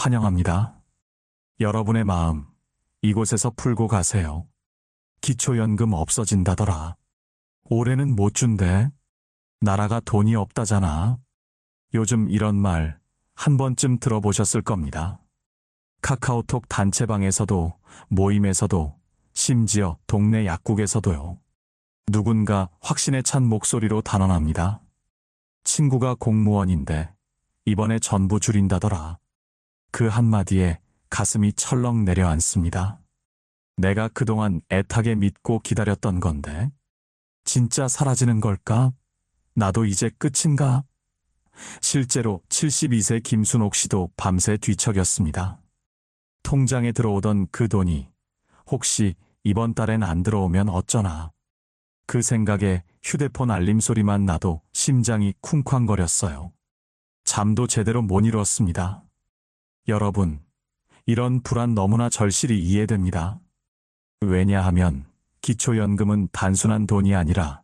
환영합니다. 여러분의 마음, 이곳에서 풀고 가세요. 기초연금 없어진다더라. 올해는 못 준대. 나라가 돈이 없다잖아. 요즘 이런 말 한 번쯤 들어보셨을 겁니다. 카카오톡 단체방에서도, 모임에서도, 심지어 동네 약국에서도요. 누군가 확신에 찬 목소리로 단언합니다. 친구가 공무원인데 이번에 전부 줄인다더라. 그 한마디에 가슴이 철렁 내려앉습니다. 내가 그동안 애타게 믿고 기다렸던 건데 진짜 사라지는 걸까? 나도 이제 끝인가? 실제로 72세 김순옥 씨도 밤새 뒤척였습니다. 통장에 들어오던 그 돈이 혹시 이번 달엔 안 들어오면 어쩌나. 그 생각에 휴대폰 알림 소리만 나도 심장이 쿵쾅거렸어요. 잠도 제대로 못 이뤘습니다. 여러분, 이런 불안 너무나 절실히 이해됩니다. 왜냐하면 기초연금은 단순한 돈이 아니라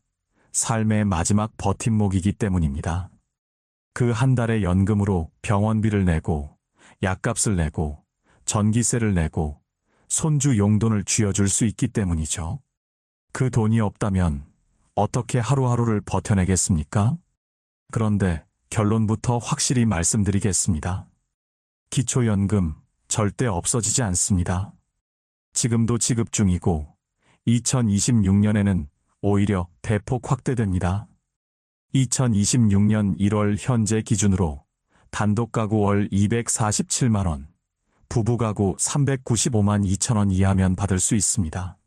삶의 마지막 버팀목이기 때문입니다. 그 한 달의 연금으로 병원비를 내고, 약값을 내고, 전기세를 내고, 손주 용돈을 쥐어줄 수 있기 때문이죠. 그 돈이 없다면 어떻게 하루하루를 버텨내겠습니까? 그런데 결론부터 확실히 말씀드리겠습니다. 기초연금 절대 없어지지 않습니다. 지금도 지급 중이고 2026년에는 오히려 대폭 확대됩니다. 2026년 1월 현재 기준으로 단독가구 월 247만원, 부부가구 395만 2천원 이하면 받을 수 있습니다.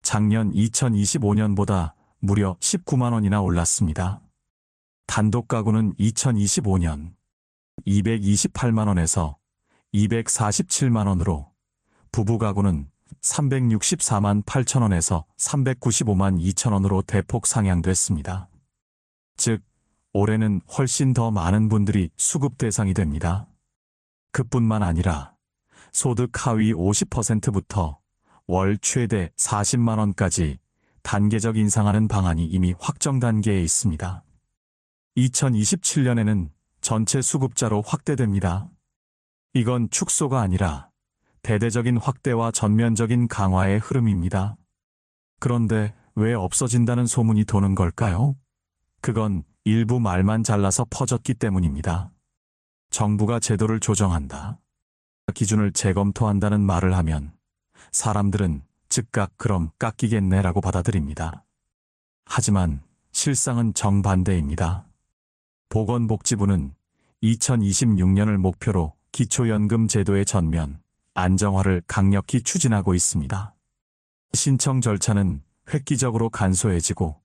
작년 2025년보다 무려 19만원이나 올랐습니다. 단독가구는 2025년 228만원에서 247만원으로, 부부가구는 364만 8천원에서 395만 2천원으로 대폭 상향됐습니다. 즉, 올해는 훨씬 더 많은 분들이 수급 대상이 됩니다. 그뿐만 아니라 소득 하위 50%부터 월 최대 40만원까지 단계적 인상하는 방안이 이미 확정 단계에 있습니다. 2027년에는 전체 수급자로 확대됩니다. 이건 축소가 아니라 대대적인 확대와 전면적인 강화의 흐름입니다. 그런데 왜 없어진다는 소문이 도는 걸까요? 그건 일부 말만 잘라서 퍼졌기 때문입니다. 정부가 제도를 조정한다, 기준을 재검토한다는 말을 하면 사람들은 즉각 그럼 깎이겠네라고 받아들입니다. 하지만 실상은 정반대입니다. 보건복지부는 2026년을 목표로 기초연금 제도의 전면 안정화를 강력히 추진하고 있습니다. 신청 절차는 획기적으로 간소해지고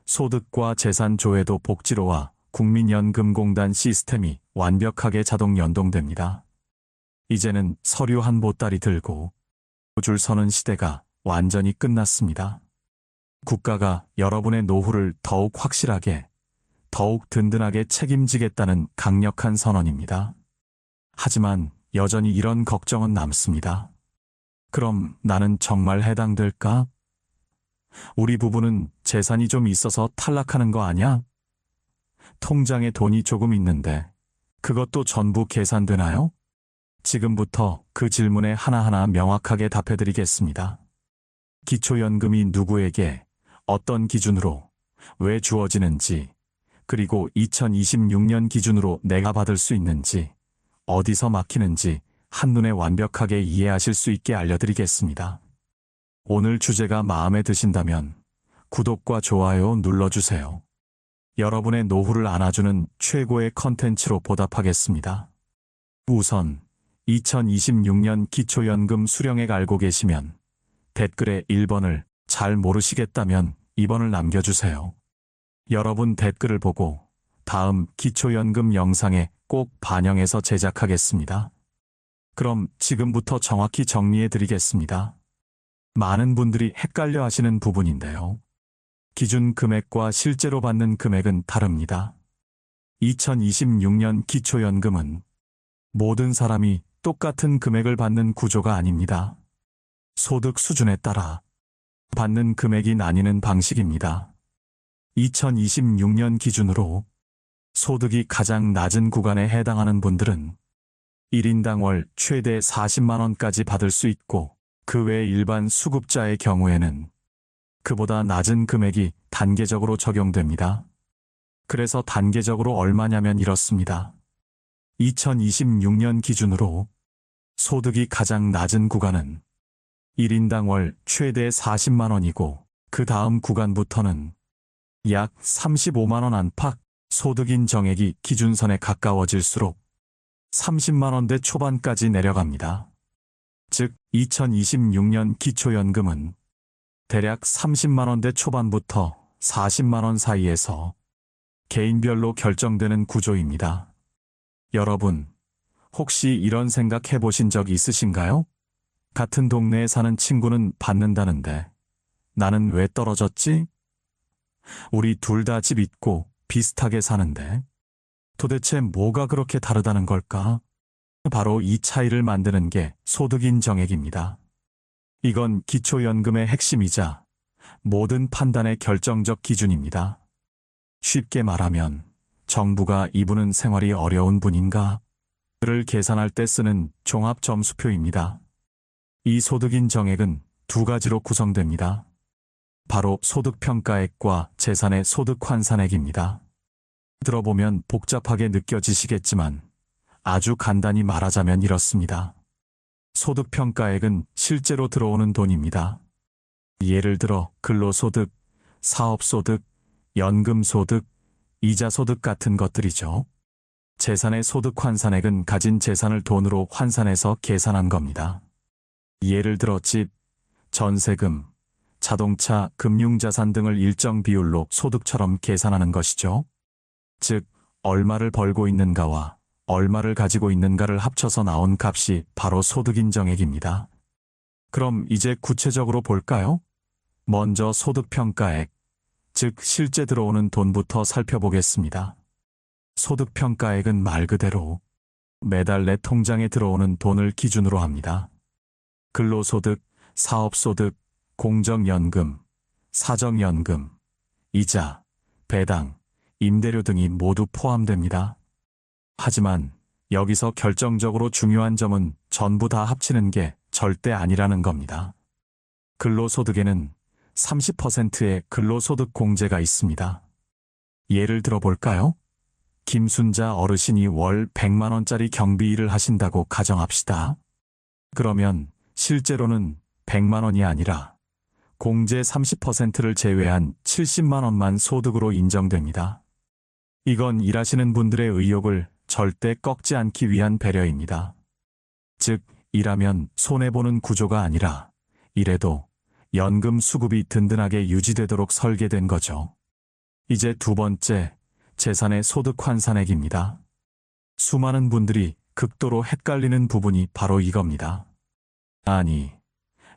소득과 재산 조회도 복지로와 국민연금공단 시스템이 완벽하게 자동 연동됩니다. 이제는 서류 한 보따리 들고 줄 서는 시대가 완전히 끝났습니다. 국가가 여러분의 노후를 더욱 확실하게, 더욱 든든하게 책임지겠다는 강력한 선언입니다. 하지만 여전히 이런 걱정은 남습니다. 그럼 나는 정말 해당될까? 우리 부부는 재산이 좀 있어서 탈락하는 거 아냐? 통장에 돈이 조금 있는데 그것도 전부 계산되나요? 지금부터 그 질문에 하나하나 명확하게 답해드리겠습니다. 기초연금이 누구에게, 어떤 기준으로, 왜 주어지는지, 그리고 2026년 기준으로 내가 받을 수 있는지, 어디서 막히는지 한눈에 완벽하게 이해하실 수 있게 알려드리겠습니다. 오늘 주제가 마음에 드신다면 구독과 좋아요 눌러주세요. 여러분의 노후를 안아주는 최고의 컨텐츠로 보답하겠습니다. 우선 2026년 기초연금 수령액 알고 계시면 댓글에 1번을, 잘 모르시겠다면 2번을 남겨주세요. 여러분 댓글을 보고 다음 기초연금 영상에 꼭 반영해서 제작하겠습니다. 그럼 지금부터 정확히 정리해드리겠습니다. 많은 분들이 헷갈려 하시는 부분인데요. 기준 금액과 실제로 받는 금액은 다릅니다. 2026년 기초연금은 모든 사람이 똑같은 금액을 받는 구조가 아닙니다. 소득 수준에 따라 받는 금액이 나뉘는 방식입니다. 2026년 기준으로 소득이 가장 낮은 구간에 해당하는 분들은 1인당 월 최대 40만 원까지 받을 수 있고, 그 외 일반 수급자의 경우에는 그보다 낮은 금액이 단계적으로 적용됩니다. 그래서 단계적으로 얼마냐면 이렇습니다. 2026년 기준으로 소득이 가장 낮은 구간은 1인당 월 최대 40만 원이고, 그 다음 구간부터는 약 35만 원 안팎, 소득인 정액이 기준선에 가까워질수록 30만 원대 초반까지 내려갑니다. 즉 2026년 기초연금은 대략 30만 원대 초반부터 40만 원 사이에서 개인별로 결정되는 구조입니다. 여러분, 혹시 이런 생각 해보신 적 있으신가요? 같은 동네에 사는 친구는 받는다는데 나는 왜 떨어졌지? 우리 둘 다 집 있고 비슷하게 사는데 도대체 뭐가 그렇게 다르다는 걸까? 바로 이 차이를 만드는 게 소득인 정액입니다. 이건 기초연금의 핵심이자 모든 판단의 결정적 기준입니다. 쉽게 말하면 정부가 이분은 생활이 어려운 분인가? 를 계산할 때 쓰는 종합점수표입니다. 이 소득인 정액은 두 가지로 구성됩니다. 바로 소득평가액과 재산의 소득환산액입니다. 들어보면 복잡하게 느껴지시겠지만 아주 간단히 말하자면 이렇습니다. 소득평가액은 실제로 들어오는 돈입니다. 예를 들어 근로소득, 사업소득, 연금소득, 이자소득 같은 것들이죠. 재산의 소득환산액은 가진 재산을 돈으로 환산해서 계산한 겁니다. 예를 들어 집, 전세금, 자동차, 금융자산 등을 일정 비율로 소득처럼 계산하는 것이죠. 즉, 얼마를 벌고 있는가와 얼마를 가지고 있는가를 합쳐서 나온 값이 바로 소득인 정액입니다. 그럼 이제 구체적으로 볼까요? 먼저 소득평가액, 즉 실제 들어오는 돈부터 살펴보겠습니다. 소득평가액은 말 그대로 매달 내 통장에 들어오는 돈을 기준으로 합니다. 근로소득, 사업소득, 공적연금, 사적연금, 이자, 배당, 임대료 등이 모두 포함됩니다. 하지만 여기서 결정적으로 중요한 점은 전부 다 합치는 게 절대 아니라는 겁니다. 근로소득에는 30%의 근로소득 공제가 있습니다. 예를 들어볼까요? 김순자 어르신이 월 100만 원짜리 경비 일을 하신다고 가정합시다. 그러면 실제로는 100만 원이 아니라 공제 30%를 제외한 70만 원만 소득으로 인정됩니다. 이건 일하시는 분들의 의욕을 절대 꺾지 않기 위한 배려입니다. 즉, 일하면 손해보는 구조가 아니라 이래도 연금 수급이 든든하게 유지되도록 설계된 거죠. 이제 두 번째, 재산의 소득 환산액입니다. 수많은 분들이 극도로 헷갈리는 부분이 바로 이겁니다. 아니,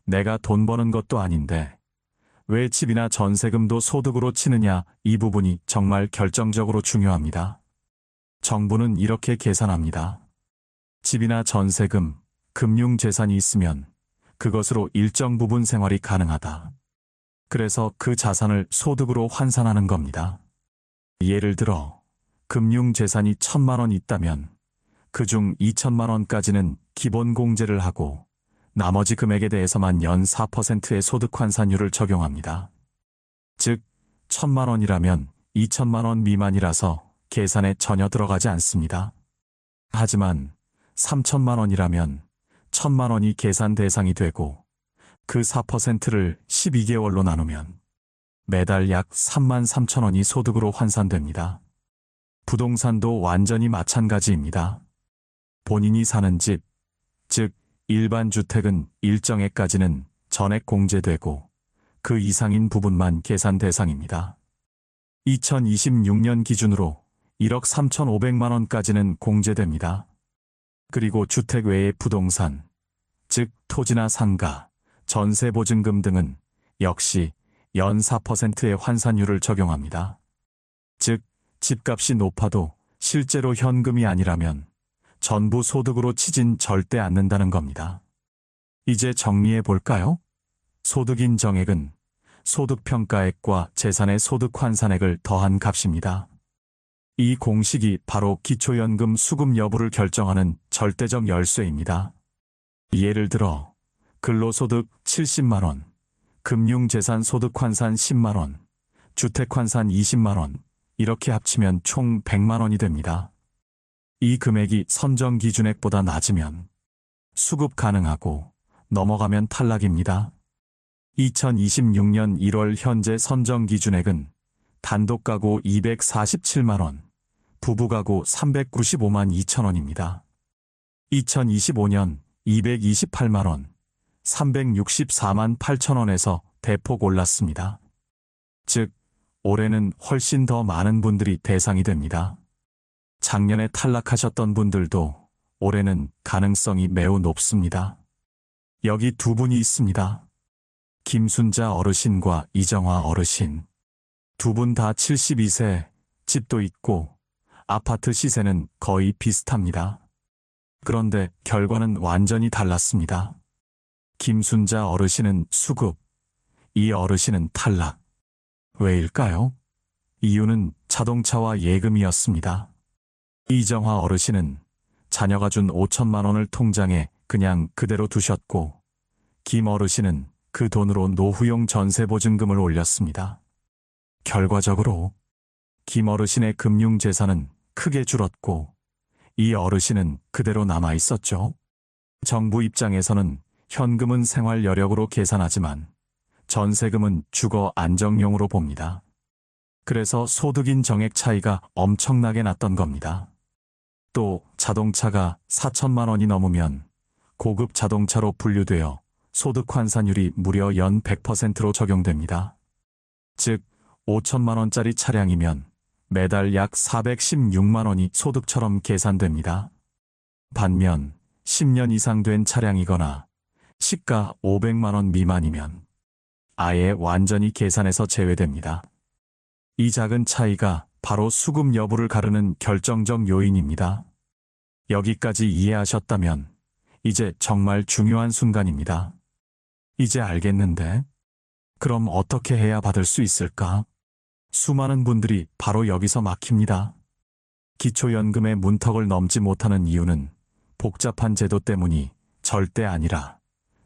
내가 돈 버는 것도 아닌데 왜 집이나 전세금도 소득으로 치느냐, 이 부분이 정말 결정적으로 중요합니다. 정부는 이렇게 계산합니다. 집이나 전세금, 금융재산이 있으면 그것으로 일정 부분 생활이 가능하다. 그래서 그 자산을 소득으로 환산하는 겁니다. 예를 들어 금융재산이 1,000만 원 있다면 그중 2천만 원까지는 기본 공제를 하고 나머지 금액에 대해서만 연 4%의 소득환산율을 적용합니다. 즉, 1,000만 원이라면 2천만 원 미만이라서 계산에 전혀 들어가지 않습니다. 하지만 3천만 원이라면 1,000만 원이 계산 대상이 되고 그 4%를 12개월로 나누면 매달 약 33,000원이 소득으로 환산됩니다. 부동산도 완전히 마찬가지입니다. 본인이 사는 집, 즉 일반 주택은 일정액까지는 전액 공제되고 그 이상인 부분만 계산 대상입니다. 2026년 기준으로 1억 3,500만 원까지는 공제됩니다. 그리고 주택 외의 부동산, 즉 토지나 상가, 전세보증금 등은 역시 연 4%의 환산율을 적용합니다. 즉, 집값이 높아도 실제로 현금이 아니라면 전부 소득으로 치진 절대 않는다는 겁니다. 이제 정리해 볼까요? 소득인 정액은 소득평가액과 재산의 소득환산액을 더한 값입니다. 이 공식이 바로 기초연금 수급 여부를 결정하는 절대적 열쇠입니다. 예를 들어 근로소득 70만 원, 금융재산 소득 환산 10만 원, 주택 환산 20만 원, 이렇게 합치면 총 100만 원이 됩니다. 이 금액이 선정 기준액보다 낮으면 수급 가능하고 넘어가면 탈락입니다. 2026년 1월 현재 선정 기준액은 단독 가구 247만 원, 부부 가구 395만 2천 원입니다. 2025년 228만 원, 364만 8천 원에서 대폭 올랐습니다. 즉, 올해는 훨씬 더 많은 분들이 대상이 됩니다. 작년에 탈락하셨던 분들도 올해는 가능성이 매우 높습니다. 여기 두 분이 있습니다. 김순자 어르신과 이정화 어르신. 두 분 다 72세, 집도 있고 아파트 시세는 거의 비슷합니다. 그런데 결과는 완전히 달랐습니다. 김순자 어르신은 수급, 이 어르신은 탈락. 왜일까요? 이유는 자동차와 예금이었습니다. 이정화 어르신은 자녀가 준 5천만 원을 통장에 그냥 그대로 두셨고, 김 어르신은 그 돈으로 노후용 전세보증금을 올렸습니다. 결과적으로 김 어르신의 금융재산은 크게 줄었고, 이 어르신은 그대로 남아 있었죠. 정부 입장에서는 현금은 생활 여력으로 계산하지만 전세금은 주거 안정용으로 봅니다. 그래서 소득인 정액 차이가 엄청나게 났던 겁니다. 또 자동차가 4천만 원이 넘으면 고급 자동차로 분류되어 소득 환산율이 무려 연 100%로 적용됩니다. 즉 5천만 원짜리 차량이면 매달 약 416만 원이 소득처럼 계산됩니다. 반면 10년 이상 된 차량이거나 시가 500만 원 미만이면 아예 완전히 계산에서 제외됩니다. 이 작은 차이가 바로 수급 여부를 가르는 결정적 요인입니다. 여기까지 이해하셨다면 이제 정말 중요한 순간입니다. 이제 알겠는데? 그럼 어떻게 해야 받을 수 있을까? 수많은 분들이 바로 여기서 막힙니다. 기초연금의 문턱을 넘지 못하는 이유는 복잡한 제도 때문이 절대 아니라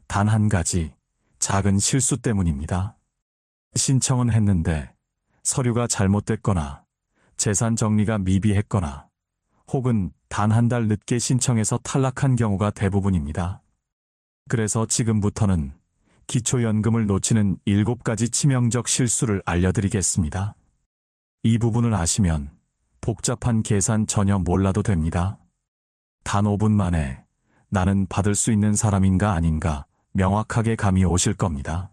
단 한 가지 작은 실수 때문입니다. 신청은 했는데 서류가 잘못됐거나 재산 정리가 미비했거나 혹은 단 한 달 늦게 신청해서 탈락한 경우가 대부분입니다. 그래서 지금부터는 기초연금을 놓치는 7가지 치명적 실수를 알려드리겠습니다. 이 부분을 아시면 복잡한 계산 전혀 몰라도 됩니다. 단 5분 만에 나는 받을 수 있는 사람인가 아닌가 명확하게 감이 오실 겁니다.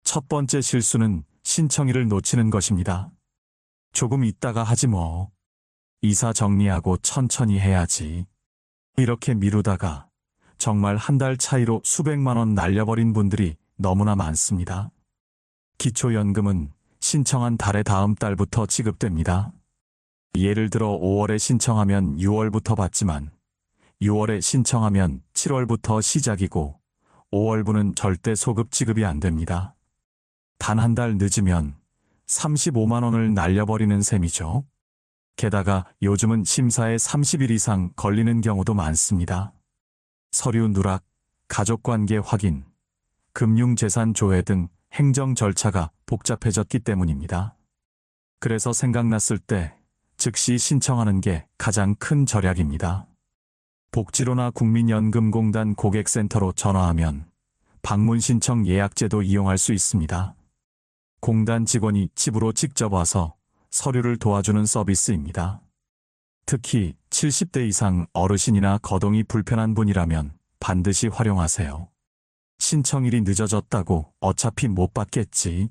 첫 번째 실수는 신청일을 놓치는 것입니다. 조금 있다가 하지 뭐. 이사 정리하고 천천히 해야지. 이렇게 미루다가 정말 한 달 차이로 수백만 원 날려버린 분들이 너무나 많습니다. 기초연금은 신청한 달의 다음 달부터 지급됩니다. 예를 들어 5월에 신청하면 6월부터 받지만 6월에 신청하면 7월부터 시작이고 5월분은 절대 소급 지급이 안 됩니다. 단 한 달 늦으면 35만 원을 날려버리는 셈이죠. 게다가 요즘은 심사에 30일 이상 걸리는 경우도 많습니다. 서류 누락, 가족관계 확인, 금융재산 조회 등 행정 절차가 복잡해졌기 때문입니다. 그래서 생각났을 때 즉시 신청하는 게 가장 큰 절약입니다. 복지로나 국민연금공단 고객센터로 전화하면 방문 신청 예약제도 이용할 수 있습니다. 공단 직원이 집으로 직접 와서 서류를 도와주는 서비스입니다. 특히 70대 이상 어르신이나 거동이 불편한 분이라면 반드시 활용하세요. 신청일이 늦어졌다고 어차피 못 받겠지.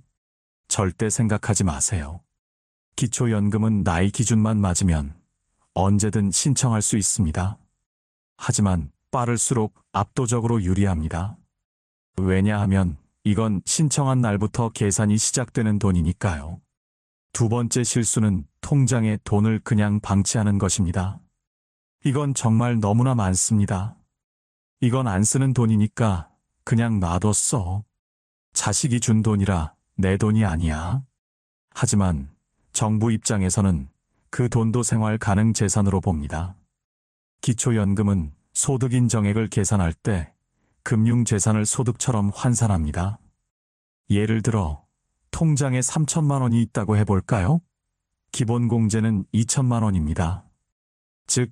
절대 생각하지 마세요. 기초연금은 나이 기준만 맞으면 언제든 신청할 수 있습니다. 하지만 빠를수록 압도적으로 유리합니다. 왜냐하면 이건 신청한 날부터 계산이 시작되는 돈이니까요. 두 번째 실수는 통장에 돈을 그냥 방치하는 것입니다. 이건 정말 너무나 많습니다. 이건 안 쓰는 돈이니까 그냥 놔뒀어. 자식이 준 돈이라 내 돈이 아니야. 하지만 정부 입장에서는 그 돈도 생활 가능 재산으로 봅니다. 기초연금은 소득 인정액을 계산할 때 금융재산을 소득처럼 환산합니다. 예를 들어 통장에 3천만 원이 있다고 해볼까요? 기본공제는 2천만 원입니다. 즉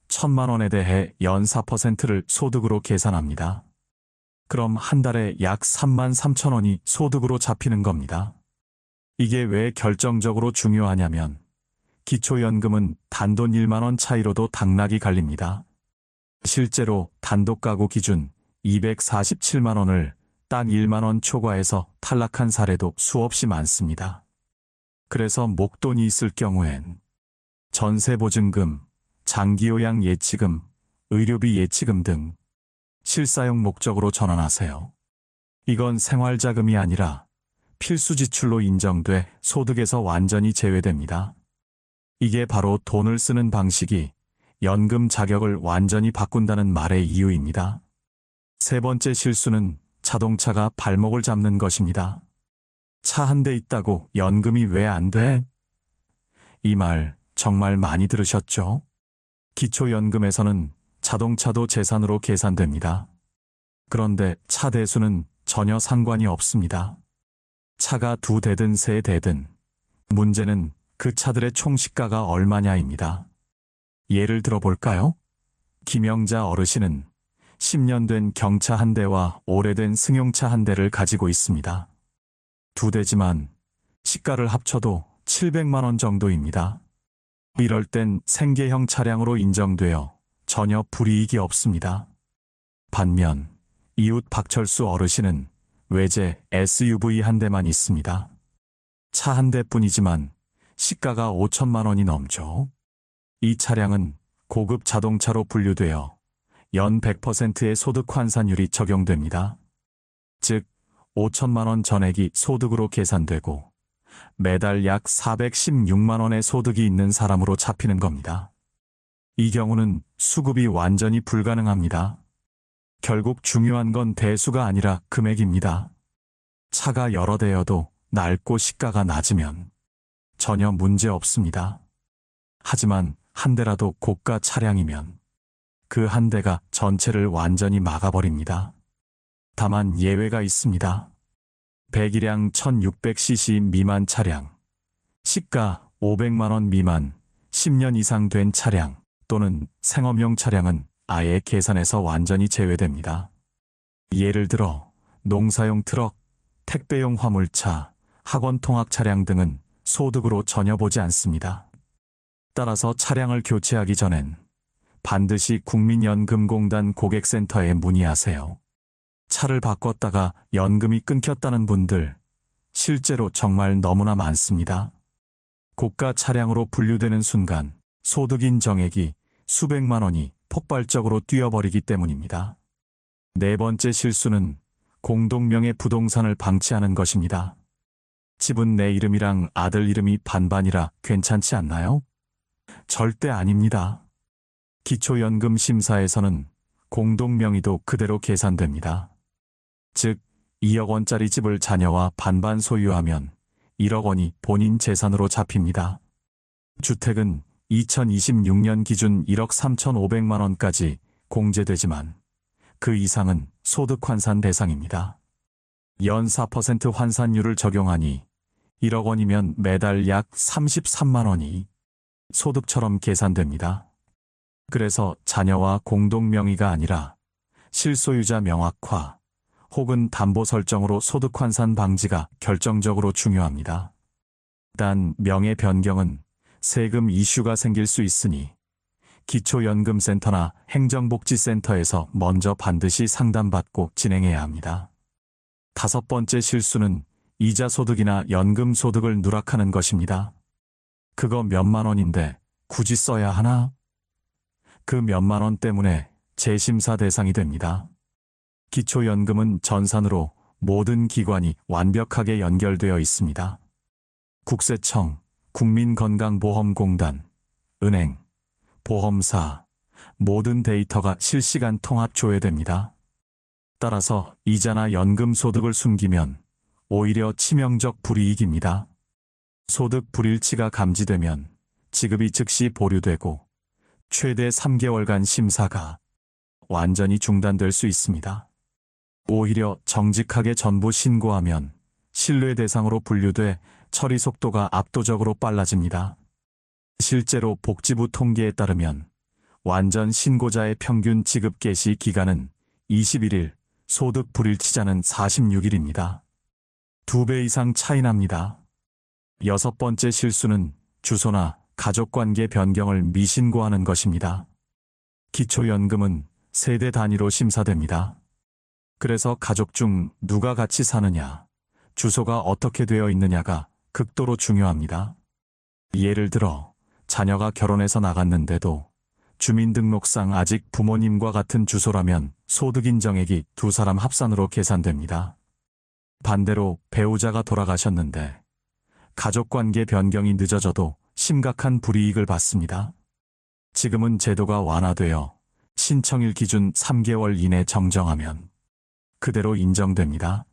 1천만 원에 대해 연 4%를 소득으로 계산합니다. 그럼 한 달에 약 3만 3천 원이 소득으로 잡히는 겁니다. 이게 왜 결정적으로 중요하냐면 기초연금은 단돈 1만 원 차이로도 당락이 갈립니다. 실제로 단독가구 기준 247만 원을 딱 1만 원 초과해서 탈락한 사례도 수없이 많습니다. 그래서 목돈이 있을 경우엔 전세보증금, 장기요양 예치금, 의료비 예치금 등 실사용 목적으로 전환하세요. 이건 생활자금이 아니라 필수 지출로 인정돼 소득에서 완전히 제외됩니다. 이게 바로 돈을 쓰는 방식이 연금 자격을 완전히 바꾼다는 말의 이유입니다. 세 번째 실수는 자동차가 발목을 잡는 것입니다. 차 한 대 있다고 연금이 왜 안 돼? 이 말 정말 많이 들으셨죠? 기초연금에서는 자동차도 재산으로 계산됩니다. 그런데 차 대수는 전혀 상관이 없습니다. 차가 2대든 3대든 문제는 그 차들의 총 시가가 얼마냐입니다. 예를 들어볼까요? 김영자 어르신은 10년 된 경차 한 대와 오래된 승용차 한 대를 가지고 있습니다. 2대지만 시가를 합쳐도 700만 원 정도입니다. 이럴 땐 생계형 차량으로 인정되어 전혀 불이익이 없습니다. 반면 이웃 박철수 어르신은 외제 SUV 한 대만 있습니다. 차 한 대뿐이지만 시가가 5천만 원이 넘죠. 이 차량은 고급 자동차로 분류되어 연 100%의 소득 환산율이 적용됩니다. 즉 5천만 원 전액이 소득으로 계산되고 매달 약 416만 원의 소득이 있는 사람으로 잡히는 겁니다. 이 경우는 수급이 완전히 불가능합니다. 결국 중요한 건 대수가 아니라 금액입니다. 차가 여러 대여도 낡고 시가가 낮으면 전혀 문제 없습니다. 하지만 한 대라도 고가 차량이면 그 한 대가 전체를 완전히 막아버립니다. 다만 예외가 있습니다. 배기량 1600cc 미만 차량, 시가 500만 원 미만, 10년 이상 된 차량 또는 생업용 차량은 아예 계산에서 완전히 제외됩니다. 예를 들어 농사용 트럭, 택배용 화물차, 학원 통학 차량 등은 소득으로 전혀 보지 않습니다. 따라서 차량을 교체하기 전엔 반드시 국민연금공단 고객센터에 문의하세요. 차를 바꿨다가 연금이 끊겼다는 분들 실제로 정말 너무나 많습니다. 고가 차량으로 분류되는 순간 소득 인정액이 수백만 원이 폭발적으로 뛰어버리기 때문입니다. 네 번째 실수는 공동명의 부동산을 방치하는 것입니다. 집은 내 이름이랑 아들 이름이 반반이라 괜찮지 않나요? 절대 아닙니다. 기초연금 심사에서는 공동명의도 그대로 계산됩니다. 즉 2억 원짜리 집을 자녀와 반반 소유하면 1억 원이 본인 재산으로 잡힙니다. 주택은 2026년 기준 1억 3,500만 원까지 공제되지만 그 이상은 소득 환산 대상입니다. 연 4% 환산율을 적용하니 1억 원이면 매달 약 33만 원이 소득처럼 계산됩니다. 그래서 자녀와 공동명의가 아니라 실소유자 명확화 혹은 담보 설정으로 소득 환산 방지가 결정적으로 중요합니다. 단 명의 변경은 세금 이슈가 생길 수 있으니 기초연금센터나 행정복지센터에서 먼저 반드시 상담받고 진행해야 합니다. 다섯 번째 실수는 이자 소득이나 연금 소득을 누락하는 것입니다. 그거 몇만 원인데 굳이 써야 하나? 그 몇만 원 때문에 재심사 대상이 됩니다. 기초연금은 전산으로 모든 기관이 완벽하게 연결되어 있습니다. 국세청, 국민건강보험공단, 은행, 보험사, 모든 데이터가 실시간 통합 조회됩니다. 따라서 이자나 연금 소득을 숨기면 오히려 치명적 불이익입니다. 소득 불일치가 감지되면 지급이 즉시 보류되고 최대 3개월간 심사가 완전히 중단될 수 있습니다. 오히려 정직하게 전부 신고하면 신뢰 대상으로 분류돼 처리 속도가 압도적으로 빨라집니다. 실제로 복지부 통계에 따르면 완전 신고자의 평균 지급 개시 기간은 21일, 소득 불일치자는 46일입니다. 2배 이상 차이 납니다. 여섯 번째 실수는 주소나 가족관계 변경을 미신고하는 것입니다. 기초연금은 세대 단위로 심사됩니다. 그래서 가족 중 누가 같이 사느냐, 주소가 어떻게 되어 있느냐가 극도로 중요합니다. 예를 들어 자녀가 결혼해서 나갔는데도 주민등록상 아직 부모님과 같은 주소라면 소득인정액이 두 사람 합산으로 계산됩니다. 반대로 배우자가 돌아가셨는데 가족관계 변경이 늦어져도 심각한 불이익을 받습니다. 지금은 제도가 완화되어 신청일 기준 3개월 이내 정정하면 그대로 인정됩니다.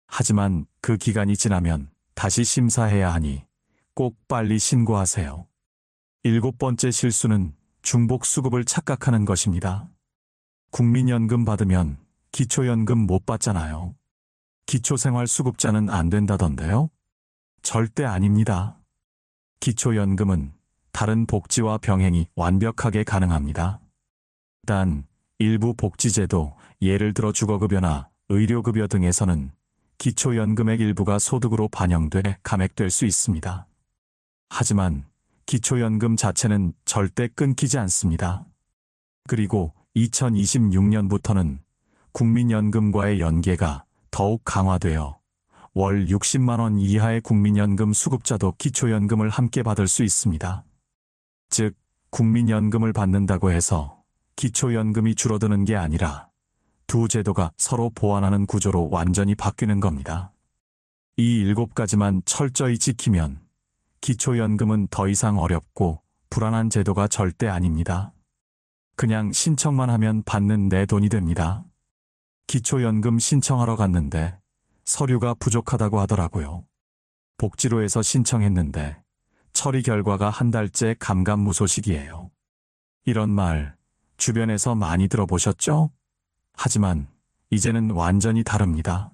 하지만 그 기간이 지나면 다시 심사해야 하니 꼭 빨리 신고하세요. 7번째 실수는 중복수급을 착각하는 것입니다. 국민연금 받으면 기초연금 못 받잖아요. 기초생활수급자는 안 된다던데요? 절대 아닙니다. 기초연금은 다른 복지와 병행이 완벽하게 가능합니다. 단 일부 복지제도, 예를 들어 주거급여나 의료급여 등에서는 기초연금액 일부가 소득으로 반영돼 감액될 수 있습니다. 하지만 기초연금 자체는 절대 끊기지 않습니다. 그리고 2026년부터는 국민연금과의 연계가 더욱 강화되어 월 60만 원 이하의 국민연금 수급자도 기초연금을 함께 받을 수 있습니다. 즉, 국민연금을 받는다고 해서 기초연금이 줄어드는 게 아니라 두 제도가 서로 보완하는 구조로 완전히 바뀌는 겁니다. 이 7가지만 철저히 지키면 기초연금은 더 이상 어렵고 불안한 제도가 절대 아닙니다. 그냥 신청만 하면 받는 내 돈이 됩니다. 기초연금 신청하러 갔는데 서류가 부족하다고 하더라고요. 복지로에서 신청했는데 처리 결과가 한 달째 감감무소식이에요. 이런 말 주변에서 많이 들어보셨죠? 하지만 이제는 완전히 다릅니다.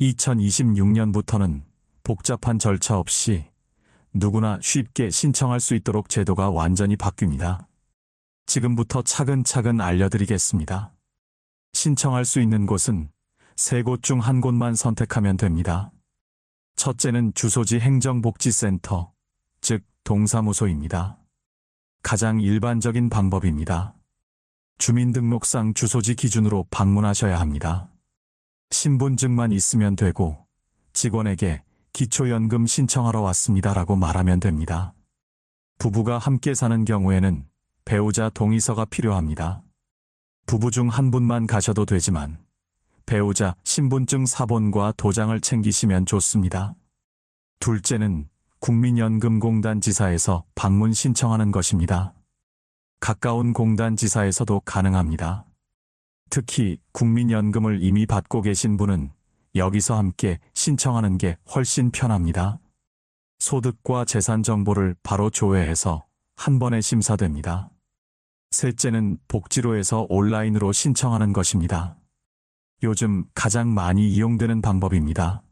2026년부터는 복잡한 절차 없이 누구나 쉽게 신청할 수 있도록 제도가 완전히 바뀝니다. 지금부터 차근차근 알려드리겠습니다. 신청할 수 있는 곳은 3곳 중 한 곳만 선택하면 됩니다. 첫째는 주소지 행정복지센터, 즉 동사무소입니다. 가장 일반적인 방법입니다. 주민등록상 주소지 기준으로 방문하셔야 합니다. 신분증만 있으면 되고 직원에게 기초연금 신청하러 왔습니다라고 말하면 됩니다. 부부가 함께 사는 경우에는 배우자 동의서가 필요합니다. 부부 중 한 분만 가셔도 되지만 배우자 신분증 사본과 도장을 챙기시면 좋습니다. 둘째는 국민연금공단 지사에서 방문 신청하는 것입니다. 가까운 공단 지사에서도 가능합니다. 특히 국민연금을 이미 받고 계신 분은 여기서 함께 신청하는 게 훨씬 편합니다. 소득과 재산 정보를 바로 조회해서 한 번에 심사됩니다. 셋째는 복지로에서 온라인으로 신청하는 것입니다. 요즘 가장 많이 이용되는 방법입니다.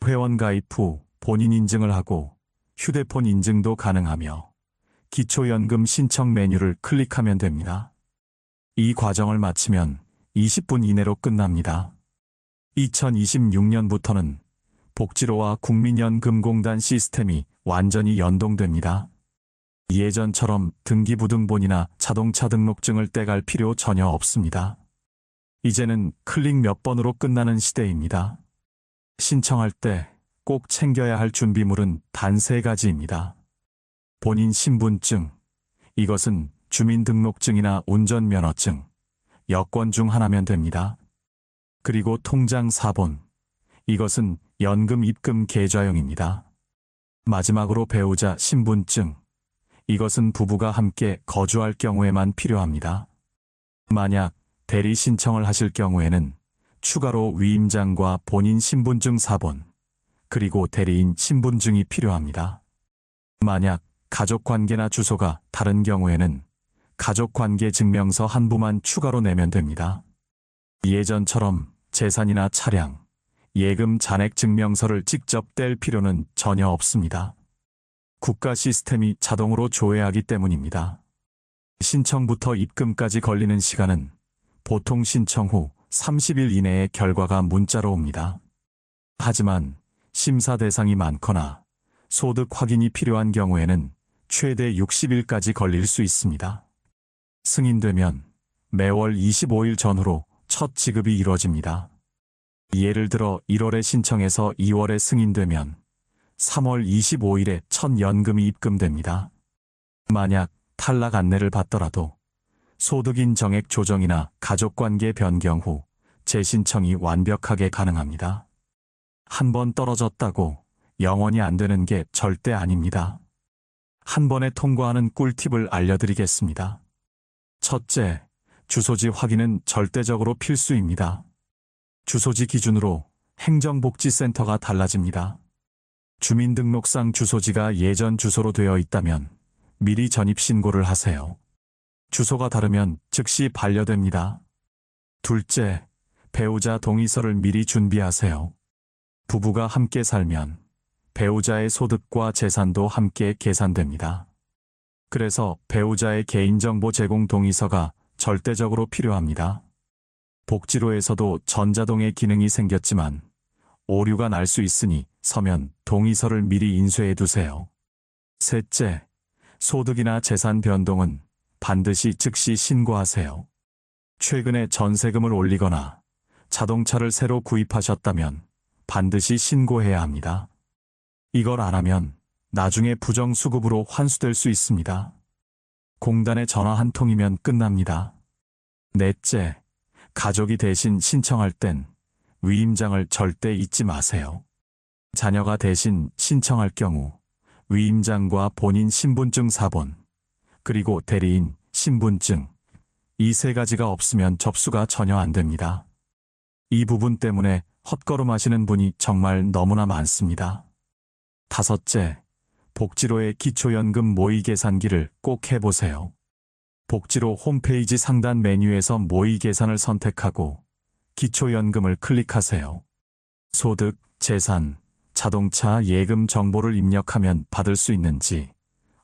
회원 가입 후 본인 인증을 하고 휴대폰 인증도 가능하며 기초연금 신청 메뉴를 클릭하면 됩니다. 이 과정을 마치면 20분 이내로 끝납니다. 2026년부터는 복지로와 국민연금공단 시스템이 완전히 연동됩니다. 예전처럼 등기부등본이나 자동차 등록증을 떼갈 필요 전혀 없습니다. 이제는 클릭 몇 번으로 끝나는 시대입니다. 신청할 때 꼭 챙겨야 할 준비물은 단 3가지입니다. 본인 신분증, 이것은 주민등록증이나 운전면허증, 여권 중 하나면 됩니다. 그리고 통장 사본, 이것은 연금 입금 계좌용입니다. 마지막으로 배우자 신분증, 이것은 부부가 함께 거주할 경우에만 필요합니다. 만약 대리 신청을 하실 경우에는 추가로 위임장과 본인 신분증 사본, 그리고 대리인 신분증이 필요합니다. 만약 가족관계나 주소가 다른 경우에는 가족관계 증명서 한 부만 추가로 내면 됩니다. 예전처럼 재산이나 차량, 예금 잔액 증명서를 직접 뗄 필요는 전혀 없습니다. 국가 시스템이 자동으로 조회하기 때문입니다. 신청부터 입금까지 걸리는 시간은 보통 신청 후 30일 이내에 결과가 문자로 옵니다. 하지만 심사 대상이 많거나 소득 확인이 필요한 경우에는 최대 60일까지 걸릴 수 있습니다. 승인되면 매월 25일 전후로 첫 지급이 이루어집니다. 예를 들어 1월에 신청해서 2월에 승인되면 3월 25일에 첫 연금이 입금됩니다. 만약 탈락 안내를 받더라도 소득인 정액 조정이나 가족관계 변경 후 재신청이 완벽하게 가능합니다. 한 번 떨어졌다고 영원히 안 되는 게 절대 아닙니다. 한 번에 통과하는 꿀팁을 알려드리겠습니다. 첫째, 주소지 확인은 절대적으로 필수입니다. 주소지 기준으로 행정복지센터가 달라집니다. 주민등록상 주소지가 예전 주소로 되어 있다면 미리 전입신고를 하세요. 주소가 다르면 즉시 반려됩니다. 둘째, 배우자 동의서를 미리 준비하세요. 부부가 함께 살면 배우자의 소득과 재산도 함께 계산됩니다. 그래서 배우자의 개인정보 제공 동의서가 절대적으로 필요합니다. 복지로에서도 전자동의 기능이 생겼지만 오류가 날 수 있으니 서면 동의서를 미리 인쇄해 두세요. 셋째, 소득이나 재산 변동은 반드시 즉시 신고하세요. 최근에 전세금을 올리거나 자동차를 새로 구입하셨다면 반드시 신고해야 합니다. 이걸 안 하면 나중에 부정수급으로 환수될 수 있습니다. 공단에 전화 한 통이면 끝납니다. 넷째, 가족이 대신 신청할 땐 위임장을 절대 잊지 마세요. 자녀가 대신 신청할 경우 위임장과 본인 신분증 사본, 그리고 대리인 신분증, 이 세 가지가 없으면 접수가 전혀 안 됩니다. 이 부분 때문에 헛걸음하시는 분이 정말 너무나 많습니다. 다섯째, 복지로의 기초연금 모의 계산기를 꼭 해보세요. 복지로 홈페이지 상단 메뉴에서 모의 계산을 선택하고 기초연금을 클릭하세요. 소득, 재산, 자동차 예금 정보를 입력하면 받을 수 있는지,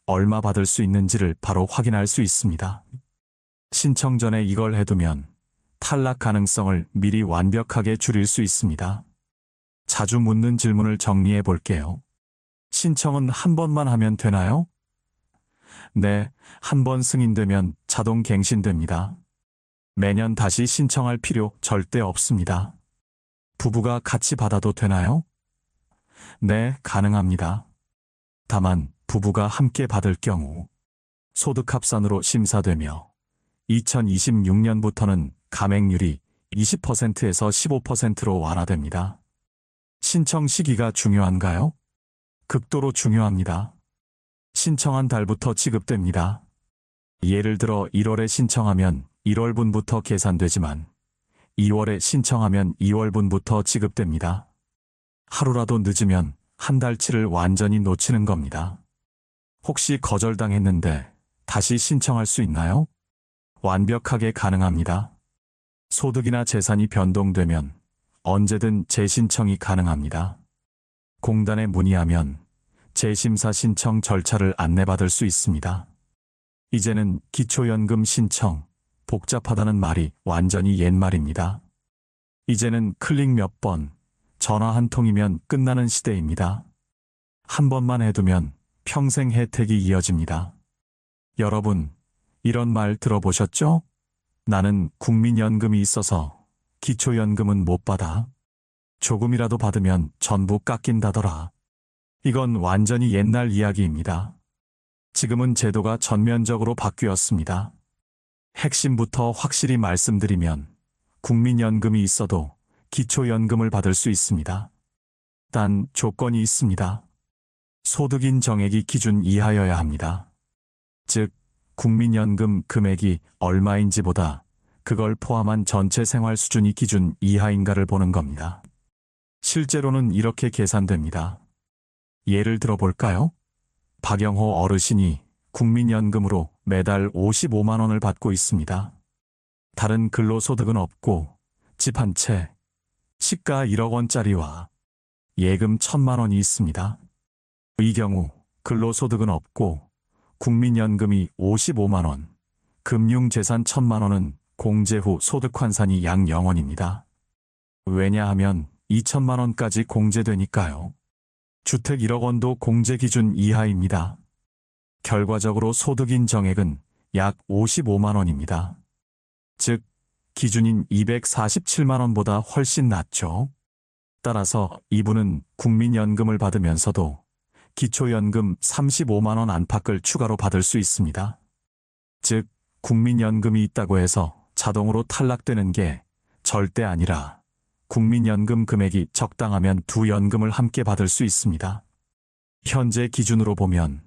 얼마 받을 수 있는지를 바로 확인할 수 있습니다. 신청 전에 이걸 해두면 탈락 가능성을 미리 완벽하게 줄일 수 있습니다. 자주 묻는 질문을 정리해 볼게요. 신청은 한 번만 하면 되나요? 네, 한 번 승인되면 자동 갱신됩니다. 매년 다시 신청할 필요 절대 없습니다. 부부가 같이 받아도 되나요? 네, 가능합니다. 다만 부부가 함께 받을 경우 소득합산으로 심사되며 2026년부터는 감액률이 20%에서 15%로 완화됩니다. 신청 시기가 중요한가요? 극도로 중요합니다. 신청한 달부터 지급됩니다. 예를 들어 1월에 신청하면 1월분부터 계산되지만 2월에 신청하면 2월분부터 지급됩니다. 하루라도 늦으면 한 달치를 완전히 놓치는 겁니다. 혹시 거절당했는데 다시 신청할 수 있나요? 완벽하게 가능합니다. 소득이나 재산이 변동되면 언제든 재신청이 가능합니다. 공단에 문의하면 재심사 신청 절차를 안내받을 수 있습니다. 이제는 기초연금 신청, 복잡하다는 말이 완전히 옛말입니다. 이제는 클릭 몇 번, 전화 한 통이면 끝나는 시대입니다. 한 번만 해두면 평생 혜택이 이어집니다. 여러분, 이런 말 들어보셨죠? 나는 국민연금이 있어서 기초연금은 못 받아. 조금이라도 받으면 전부 깎인다더라. 이건 완전히 옛날 이야기입니다. 지금은 제도가 전면적으로 바뀌었습니다. 핵심부터 확실히 말씀드리면 국민연금이 있어도 기초연금을 받을 수 있습니다. 단 조건이 있습니다. 소득인 정액이 기준 이하여야 합니다. 즉, 국민연금 금액이 얼마인지보다 그걸 포함한 전체 생활 수준이 기준 이하인가를 보는 겁니다. 실제로는 이렇게 계산됩니다. 예를 들어 볼까요? 박영호 어르신이 국민연금으로 매달 55만 원을 받고 있습니다. 다른 근로소득은 없고 집 한 채, 시가 1억 원짜리와 예금 1,000만 원이 있습니다. 이 경우 근로소득은 없고 국민연금이 55만 원, 금융재산 1,000만 원은 공제 후 소득 환산이 약 0원입니다. 왜냐하면 2천만 원까지 공제되니까요. 주택 1억 원도 공제 기준 이하입니다. 결과적으로 소득 인정액은 약 55만 원입니다. 즉, 기준인 247만 원보다 훨씬 낮죠. 따라서 이분은 국민연금을 받으면서도 기초연금 35만 원 안팎을 추가로 받을 수 있습니다. 즉, 국민연금이 있다고 해서 자동으로 탈락되는 게 절대 아니라 국민연금 금액이 적당하면 두 연금을 함께 받을 수 있습니다. 현재 기준으로 보면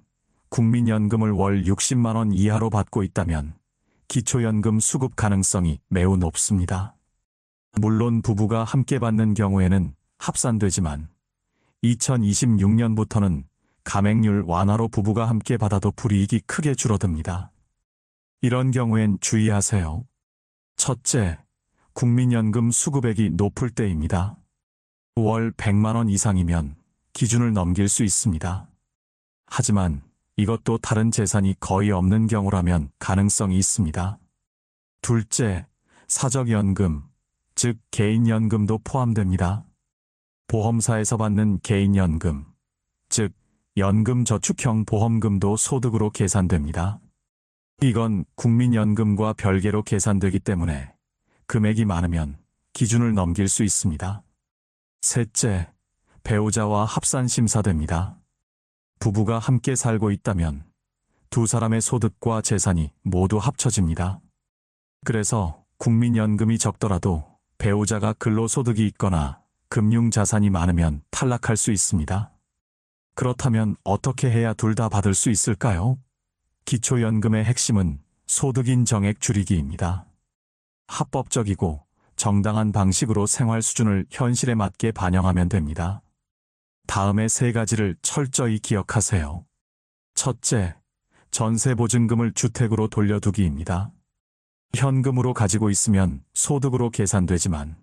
국민연금을 월 60만 원 이하로 받고 있다면 기초연금 수급 가능성이 매우 높습니다. 물론 부부가 함께 받는 경우에는 합산되지만 2026년부터는 감액률 완화로 부부가 함께 받아도 불이익이 크게 줄어듭니다. 이런 경우엔 주의하세요. 첫째, 국민연금 수급액이 높을 때입니다. 월 100만 원 이상이면 기준을 넘길 수 있습니다. 하지만 이것도 다른 재산이 거의 없는 경우라면 가능성이 있습니다. 둘째, 사적연금, 즉 개인연금도 포함됩니다. 보험사에서 받는 개인연금, 즉 연금저축형 보험금도 소득으로 계산됩니다. 이건 국민연금과 별개로 계산되기 때문에 금액이 많으면 기준을 넘길 수 있습니다. 셋째, 배우자와 합산 심사됩니다. 부부가 함께 살고 있다면 두 사람의 소득과 재산이 모두 합쳐집니다. 그래서 국민연금이 적더라도 배우자가 근로소득이 있거나 금융자산이 많으면 탈락할 수 있습니다. 그렇다면 어떻게 해야 둘 다 받을 수 있을까요? 기초연금의 핵심은 소득인 정액 줄이기입니다. 합법적이고 정당한 방식으로 생활 수준을 현실에 맞게 반영하면 됩니다. 다음의 세 가지를 철저히 기억하세요. 첫째, 전세보증금을 주택으로 돌려두기입니다. 현금으로 가지고 있으면 소득으로 계산되지만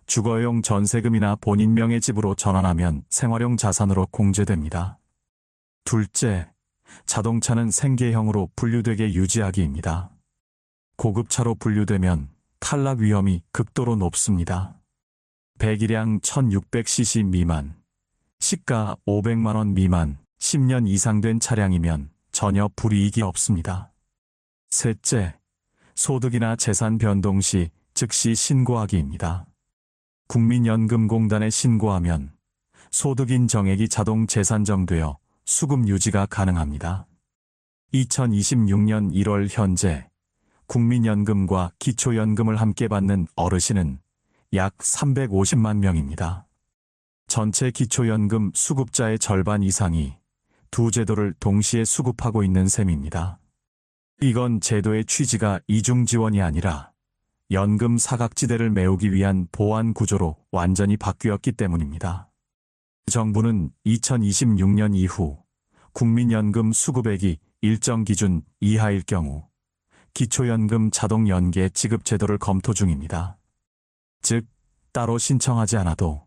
주거용 전세금이나 본인 명의 집으로 전환하면 생활용 자산으로 공제됩니다. 둘째, 자동차는 생계형으로 분류되게 유지하기입니다. 고급차로 분류되면 탈락 위험이 극도로 높습니다. 배기량 1600cc 미만, 시가 500만 원 미만, 10년 이상 된 차량이면 전혀 불이익이 없습니다. 셋째, 소득이나 재산 변동 시 즉시 신고하기입니다. 국민연금공단에 신고하면 소득인 정액이 자동 재산정되어 수급 유지가 가능합니다. 2026년 1월 현재 국민연금과 기초연금을 함께 받는 어르신은 약 350만 명입니다. 전체 기초연금 수급자의 절반 이상이 두 제도를 동시에 수급하고 있는 셈입니다. 이건 제도의 취지가 이중 지원이 아니라 연금 사각지대를 메우기 위한 보완 구조로 완전히 바뀌었기 때문입니다. 정부는 2026년 이후 국민연금 수급액이 일정 기준 이하일 경우 기초연금 자동 연계 지급 제도를 검토 중입니다. 즉, 따로 신청하지 않아도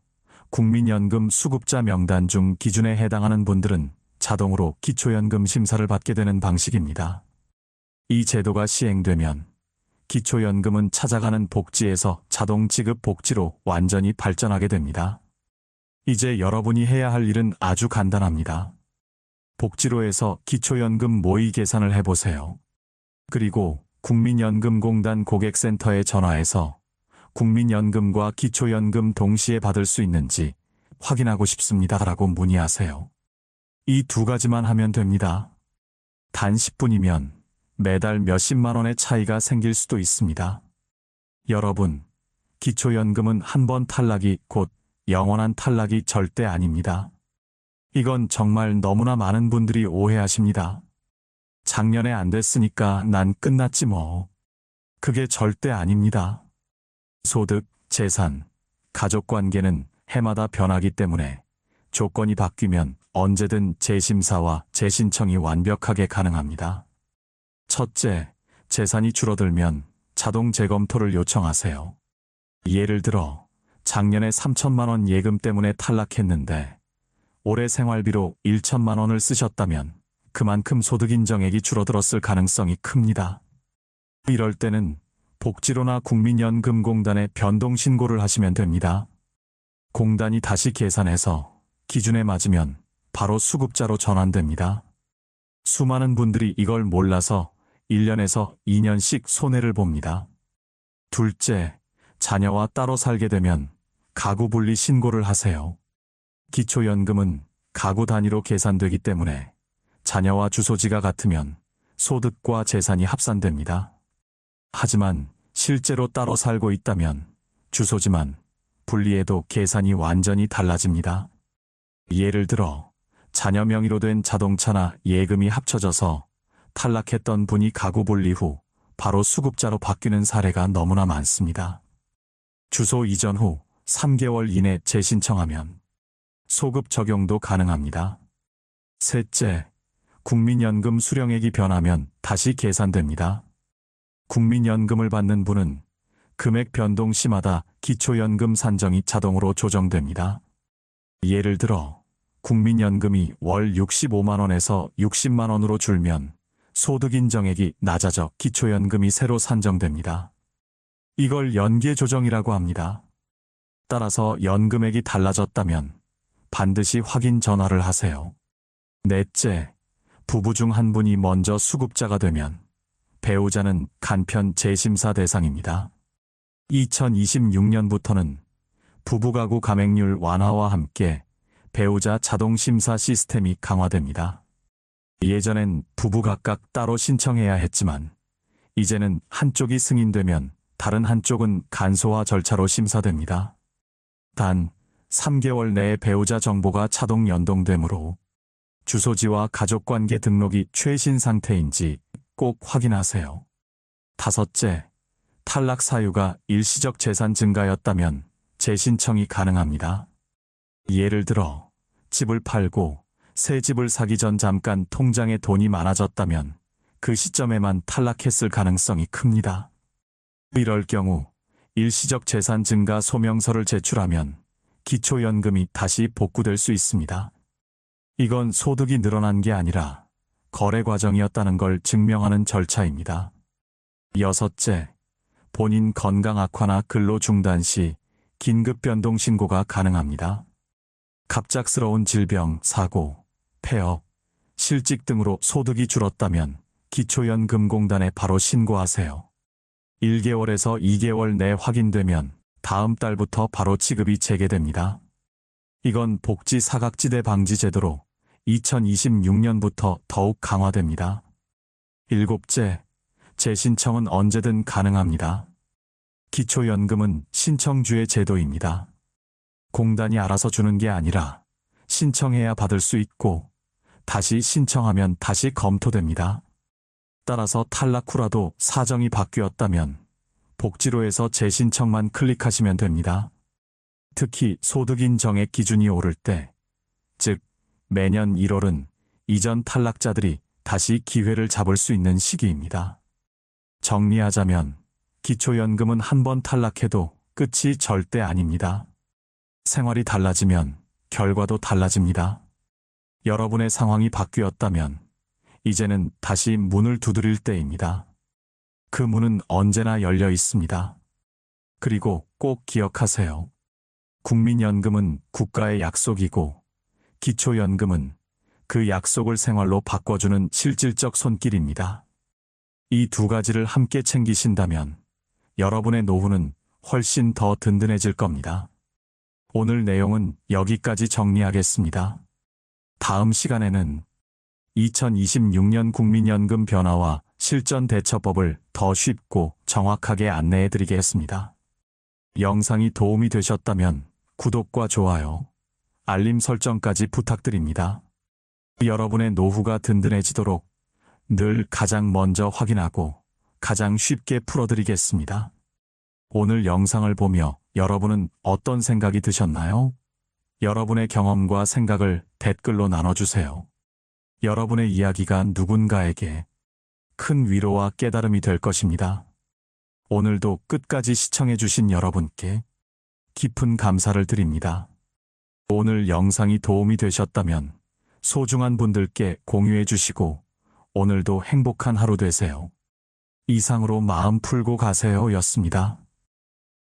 국민연금 수급자 명단 중 기준에 해당하는 분들은 자동으로 기초연금 심사를 받게 되는 방식입니다. 이 제도가 시행되면 기초연금은 찾아가는 복지에서 자동 지급 복지로 완전히 발전하게 됩니다. 이제 여러분이 해야 할 일은 아주 간단합니다. 복지로에서 기초연금 모의 계산을 해보세요. 그리고 국민연금공단 고객센터에 전화해서 국민연금과 기초연금 동시에 받을 수 있는지 확인하고 싶습니다라고 문의하세요. 이 두 가지만 하면 됩니다. 단 10분이면 매달 몇십만 원의 차이가 생길 수도 있습니다. 여러분, 기초연금은 한 번 탈락이 곧 영원한 탈락이 절대 아닙니다. 이건 정말 너무나 많은 분들이 오해하십니다. 작년에 안 됐으니까 난 끝났지 뭐. 그게 절대 아닙니다. 소득, 재산, 가족관계는 해마다 변하기 때문에 조건이 바뀌면 언제든 재심사와 재신청이 완벽하게 가능합니다. 첫째, 재산이 줄어들면 자동 재검토를 요청하세요. 예를 들어 작년에 3천만 원 예금 때문에 탈락했는데 올해 생활비로 1천만 원을 쓰셨다면 그만큼 소득 인정액이 줄어들었을 가능성이 큽니다. 이럴 때는 복지로나 국민연금공단에 변동 신고를 하시면 됩니다. 공단이 다시 계산해서 기준에 맞으면 바로 수급자로 전환됩니다. 수많은 분들이 이걸 몰라서 1년에서 2년씩 손해를 봅니다. 둘째, 자녀와 따로 살게 되면 가구 분리 신고를 하세요. 기초연금은 가구 단위로 계산되기 때문에 자녀와 주소지가 같으면 소득과 재산이 합산됩니다. 하지만 실제로 따로 살고 있다면 주소지만 분리해도 계산이 완전히 달라집니다. 예를 들어 자녀 명의로 된 자동차나 예금이 합쳐져서 탈락했던 분이 가구 분리 후 바로 수급자로 바뀌는 사례가 너무나 많습니다. 주소 이전 후 3개월 이내 재신청하면 소급 적용도 가능합니다. 셋째, 국민연금 수령액이 변하면 다시 계산됩니다. 국민연금을 받는 분은 금액 변동 시마다 기초연금 산정이 자동으로 조정됩니다. 예를 들어 국민연금이 월 65만 원에서 60만 원으로 줄면 소득 인정액이 낮아져 기초연금이 새로 산정됩니다. 이걸 연계 조정이라고 합니다. 따라서 연금액이 달라졌다면 반드시 확인 전화를 하세요. 넷째, 부부 중 한 분이 먼저 수급자가 되면 배우자는 간편 재심사 대상입니다. 2026년부터는 부부가구 감액률 완화와 함께 배우자 자동심사 시스템이 강화됩니다. 예전엔 부부 각각 따로 신청해야 했지만 이제는 한쪽이 승인되면 다른 한쪽은 간소화 절차로 심사됩니다. 단 3개월 내에 배우자 정보가 자동 연동되므로 주소지와 가족관계 등록이 최신 상태인지 꼭 확인하세요. 다섯째, 탈락 사유가 일시적 재산 증가였다면 재신청이 가능합니다. 예를 들어 집을 팔고 새 집을 사기 전 잠깐 통장에 돈이 많아졌다면 그 시점에만 탈락했을 가능성이 큽니다. 이럴 경우 일시적 재산 증가 소명서를 제출하면 기초연금이 다시 복구될 수 있습니다. 이건 소득이 늘어난 게 아니라 거래 과정이었다는 걸 증명하는 절차입니다. 여섯째, 본인 건강 악화나 근로 중단 시 긴급 변동 신고가 가능합니다. 갑작스러운 질병, 사고, 폐업, 실직 등으로 소득이 줄었다면 기초연금공단에 바로 신고하세요. 1개월에서 2개월 내 확인되면 다음 달부터 바로 지급이 재개됩니다. 이건 복지 사각지대 방지 제도로 2026년부터 더욱 강화됩니다. 일곱째, 재신청은 언제든 가능합니다. 기초연금은 신청주의 제도입니다. 공단이 알아서 주는 게 아니라 신청해야 받을 수 있고 다시 신청하면 다시 검토됩니다. 따라서 탈락 후라도 사정이 바뀌었다면 복지로에서 재신청만 클릭하시면 됩니다. 특히 소득 인정액 기준이 오를 때, 즉 매년 1월은 이전 탈락자들이 다시 기회를 잡을 수 있는 시기입니다. 정리하자면 기초연금은 한 번 탈락해도 끝이 절대 아닙니다. 생활이 달라지면 결과도 달라집니다. 여러분의 상황이 바뀌었다면 이제는 다시 문을 두드릴 때입니다. 그 문은 언제나 열려 있습니다. 그리고 꼭 기억하세요. 국민연금은 국가의 약속이고 기초연금은 그 약속을 생활로 바꿔주는 실질적 손길입니다. 이 두 가지를 함께 챙기신다면 여러분의 노후는 훨씬 더 든든해질 겁니다. 오늘 내용은 여기까지 정리하겠습니다. 다음 시간에는 2026년 국민연금 변화와 실전 대처법을 더 쉽고 정확하게 안내해 드리겠습니다. 영상이 도움이 되셨다면 구독과 좋아요, 알림 설정까지 부탁드립니다. 여러분의 노후가 든든해지도록 늘 가장 먼저 확인하고 가장 쉽게 풀어드리겠습니다. 오늘 영상을 보며 여러분은 어떤 생각이 드셨나요? 여러분의 경험과 생각을 댓글로 나눠주세요. 여러분의 이야기가 누군가에게 큰 위로와 깨달음이 될 것입니다. 오늘도 끝까지 시청해주신 여러분께 깊은 감사를 드립니다. 오늘 영상이 도움이 되셨다면 소중한 분들께 공유해 주시고 오늘도 행복한 하루 되세요. 이상으로 마음 풀고 가세요 였습니다.